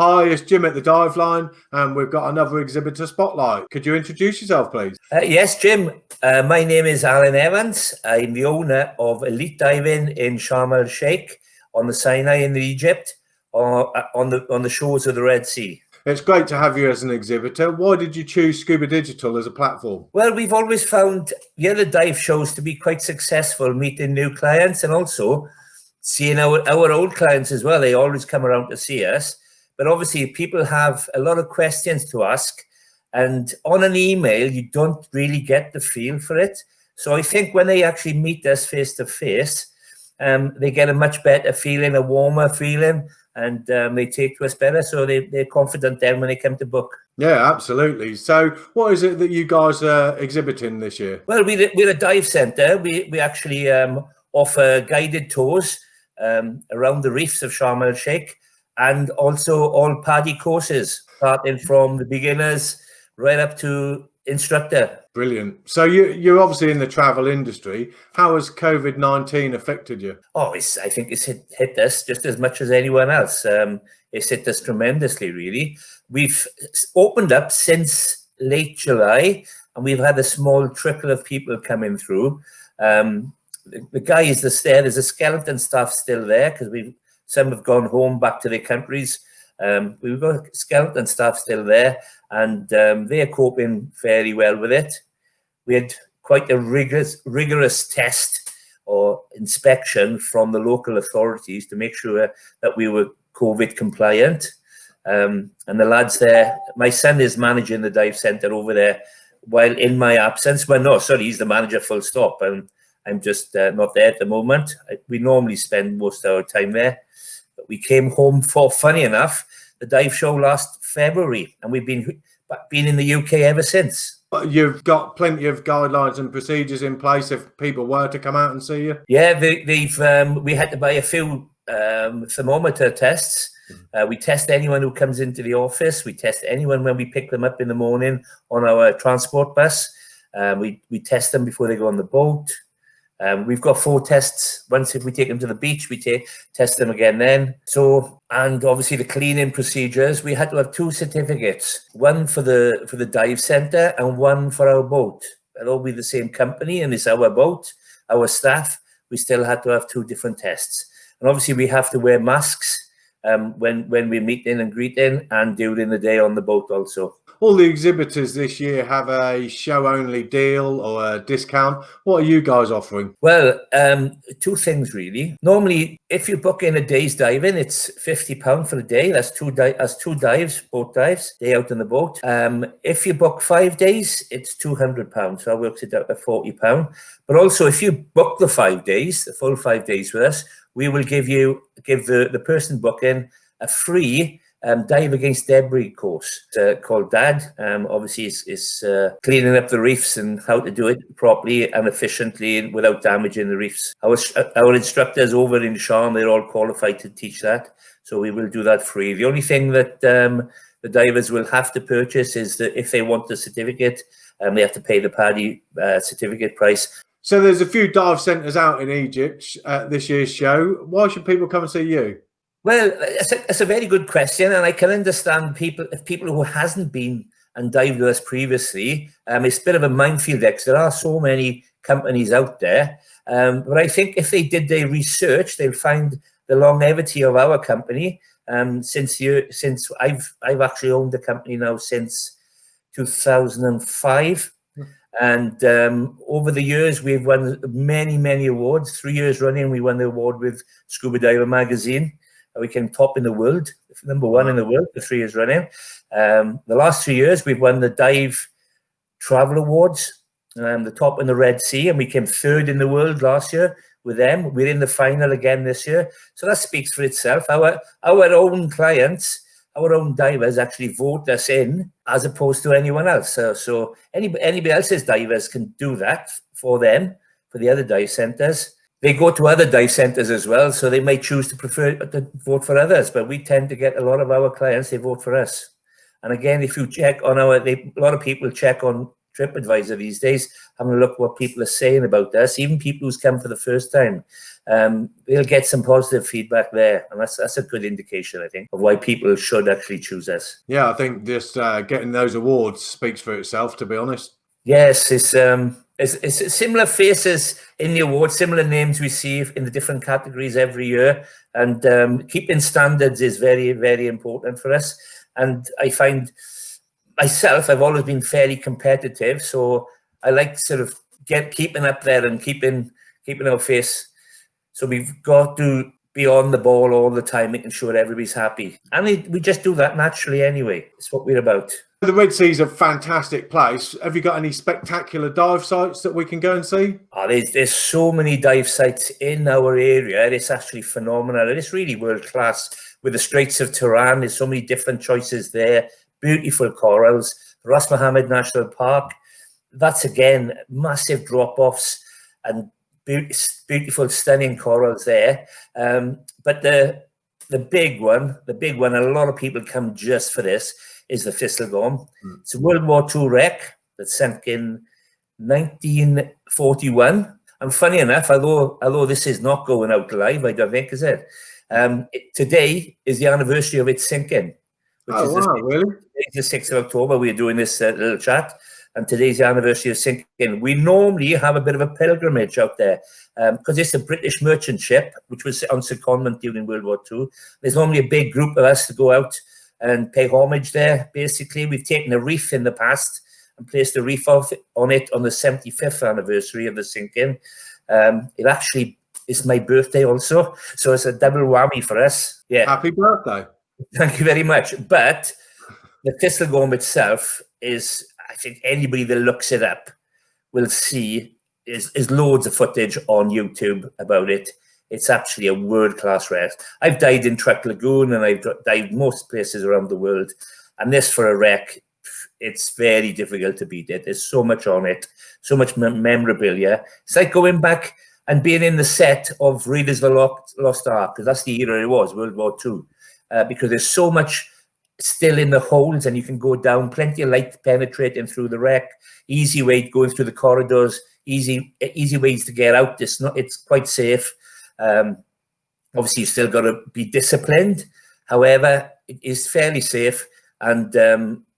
Hi, it's Jim at the Dive Line, and we've got another exhibitor spotlight. Could you introduce yourself, please? Yes, Jim. My name is Alan Evans. I'm the owner of Elite Diving in Sharm el Sheikh on the Sinai in Egypt, on the shores of the Red Sea. It's great to have you as an exhibitor. Why did you choose Scuba.Digital as a platform? Well, we've always found the other dive shows to be quite successful, meeting new clients and also seeing our old clients as well. They always come around to see us. But obviously, people have a lot of questions to ask. And on an email, you don't really get the feel for it. So I think when they actually meet us face to face, they get a much better feeling, a warmer feeling, and they take to us better. So they're confident then when they come to book. Yeah, absolutely. So what is it that you guys are exhibiting this year? Well, we're a dive centre. We actually offer guided tours around the reefs of Sharm el Sheikh, and also all PADI courses, starting from the beginners right up to instructor. Brilliant. So you're obviously in the travel industry. How has COVID-19 affected you? Oh, I think it's hit us just as much as anyone else. It's hit us tremendously, really. We've opened up since late July, and we've had a small trickle of people coming through. The guys that's there, there's a skeleton staff still there because some have gone home back to their countries. We've got skeleton staff still there, and they're coping fairly well with it. We had quite a rigorous test or inspection from the local authorities to make sure that we were COVID compliant. And the lads there, my son is managing the dive centre over there while in my absence. Well, no, sorry, he's the manager full stop. And I'm just not there at the moment. We normally spend most of our time there. But we came home for, funny enough, the dive show last February, and we've been in the UK ever since. You've got plenty of guidelines and procedures in place if people were to come out and see you? Yeah, we had to buy a few thermometer tests. We test anyone who comes into the office. We test anyone when we pick them up in the morning on our transport bus. We test them before they go on the boat. We've got 4 tests. Once if we take them to the beach, we test them again then. So, and obviously the cleaning procedures, we had to have 2 certificates, one for the dive centre and one for our boat. It'll all be the same company, and it's our boat, our staff. We still had to have 2 different tests. And obviously we have to wear masks when we're meeting and greeting, and during the day on the boat also. All the exhibitors this year have a show-only deal or a discount. What are you guys offering? Well, 2 things really. Normally, if you book in a day's diving, it's £50 for a day. That's 2 dives, boat dives, day out on the boat. If you book 5 days, it's £200. So that works it out at £40. But also, if you book the 5 days, the full 5 days with us, we will give the person booking a free dive against debris course called DAD. Obviously, it's cleaning up the reefs and how to do it properly and efficiently without damaging the reefs. Our instructors over in Sharm, they're all qualified to teach that, so we will do that free. The only thing that the divers will have to purchase is that if they want the certificate, they have to pay the PADI certificate price. So there's a few dive centres out in Egypt at this year's show. Why should people come and see you? Well, it's a very good question, and I can understand people who hasn't been and dived with us previously. It's a bit of a minefield because there are so many companies out there. But I think if they did their research, they'll find the longevity of our company. Since I've actually owned the company now since 2005. And over the years, we've won many awards. 3 years running, we won the award with Scuba Diver magazine. We came top in the world, #1 in the world for 3 years running. The last 3 years, we've won the Dive Travel Awards, the top in the Red Sea, and we came 3rd in the world last year with them. We're in the final again this year. So that speaks for itself. Our own clients, our own divers actually vote us in as opposed to anyone else. So anybody else's divers can do that for them, for the other dive centres. They go to other dive centres as well, so they may choose to prefer to vote for others. But we tend to get a lot of our clients, they vote for us. And again, if you check on a lot of people check on TripAdvisor these days, having a look what people are saying about us, even people who's come for the first time. We'll get some positive feedback there, and that's a good indication, I think, of why people should actually choose us. Yeah, I think just getting those awards speaks for itself, to be honest. Yes, it's similar faces in the awards, similar names we see in the different categories every year, and keeping standards is very, very important for us. And I find myself, I've always been fairly competitive, so I like sort of keeping up there and keeping our face. So we've got to be on the ball all the time, making sure everybody's happy. And we just do that naturally anyway. It's what we're about. The Red Sea's a fantastic place. Have you got any spectacular dive sites that we can go and see? Oh, there's so many dive sites in our area. It's actually phenomenal. It's really world class. With the Straits of Tiran, there's so many different choices there. Beautiful corals. Ras Mohammed National Park. That's again massive drop-offs and beautiful, stunning corals there. But the big one, and a lot of people come just for this, is the Thistlegorm. It's a World War II wreck that sank in 1941. And funny enough, although this is not going out live, I don't think, is it? Today is the anniversary of its sinking. Really? The 6th of October, we're doing this little chat, and today's the anniversary of sinking. We normally have a bit of a pilgrimage out there because it's a British merchant ship, which was on secondment during World War II. There's normally a big group of us to go out and pay homage there. Basically, we've taken a reef in the past and placed a reef on it on the 75th anniversary of the sinking. It actually is my birthday also, so it's a double whammy for us. Yeah. Happy birthday. Thank you very much. But the Thistlegorm itself is, I think anybody that looks it up will see, is loads of footage on YouTube about it. It's actually a world-class wreck. I've dived in Truck Lagoon and I've dived most places around the world. And this for a wreck, it's very difficult to beat it. There's so much on it, so much memorabilia. It's like going back and being in the set of Raiders of the Lost Ark, because that's the era it was, World War II. Because there's so much still in the holds and you can go down, plenty of light penetrating through the wreck, easy way going through the corridors, easy ways to get out. It's quite safe. Obviously, you've still got to be disciplined. However, it is fairly safe, and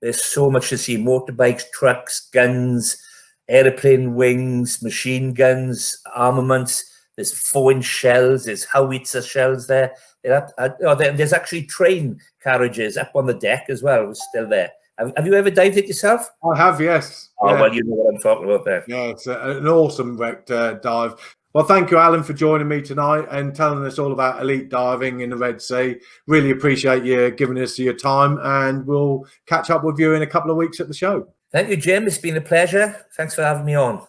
there's so much to see: motorbikes, trucks, guns, airplane wings, machine guns, armaments. There's 4-inch shells. There's howitzer shells there. There's actually train carriages up on the deck as well. It's still there. Have you ever dived it yourself? I have, yes. Oh, yeah. Well, you know what I'm talking about there. Yeah, it's an awesome wrecked dive. Well, thank you, Alan, for joining me tonight and telling us all about elite diving in the Red Sea. Really appreciate you giving us your time, and we'll catch up with you in a couple of weeks at the show. Thank you, Jim. It's been a pleasure. Thanks for having me on.